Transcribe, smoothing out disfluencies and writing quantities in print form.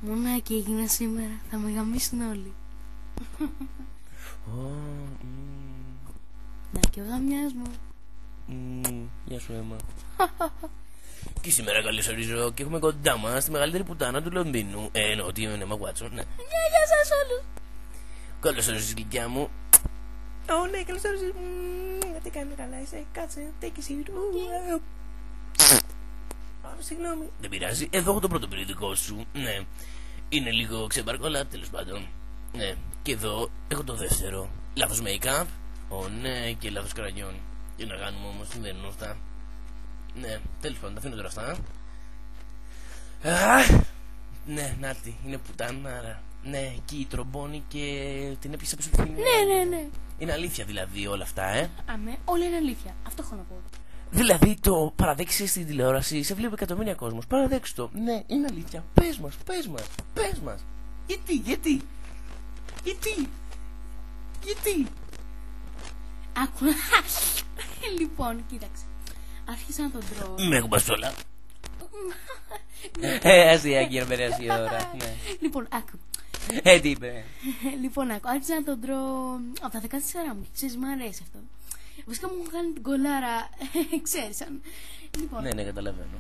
Μονάκι έγινα σήμερα, θα με γαμίσουν όλοι. Να και ο γαμιάς μου. Γεια σου, Έμα. Και σήμερα καλωσορίζω και έχουμε κοντά μας τη μεγαλύτερη πουτάνα του Λονδίνου. Εννοώ ότι είναι Emma Watson, ναι. Γεια σας όλους. Καλώς όρισες, γλυκιά μου. Ναι, καλώς όρισες. Τι κάνει καλά, είσαι, κάτσε, take a seat. Συγγνώμη. Δεν πειράζει, εδώ έχω το πρώτο περιοδικό σου. Ναι, είναι λίγο ξεμπαρκόλα, τέλος πάντων. Ναι, και εδώ έχω το δεύτερο. Λάθος make-up. Ναι, και λάθος κραγιόν. Τι να κάνουμε όμως, δεν είναι αυτά. Ναι, τέλος πάντων, τα αφήνω τώρα αυτά. Ναι, νάτι, είναι πουτάνα. Ναι, εκεί η τρομπόνη και την έπιασα πίσω. Ναι. Είναι αλήθεια δηλαδή όλα αυτά, Αμέ, όλα είναι αλήθεια. Αυτό έχω να πω. Δηλαδή το παραδέξεις στην τηλεόραση, σε βλέπει εκατομμύρια κόσμος. Παραδέξου το. Ναι, είναι αλήθεια. Πες μας. Γιατί. Άκου. Λοιπόν, κοίταξε. Άρχισα να τον τρώω. Με κουμπάς όλα. Αστεία κύριε, περάσει η ώρα. Λοιπόν, άκου. Τι είπε. Λοιπόν, άκου. Άρχισα να τον τρώω από τα 14 μου. Ξέρεις, μου αρέσει αυτό. Βασικά μου κάνει την κολάρα. Ξέρεις αν. Λοιπόν. Ναι, καταλαβαίνω.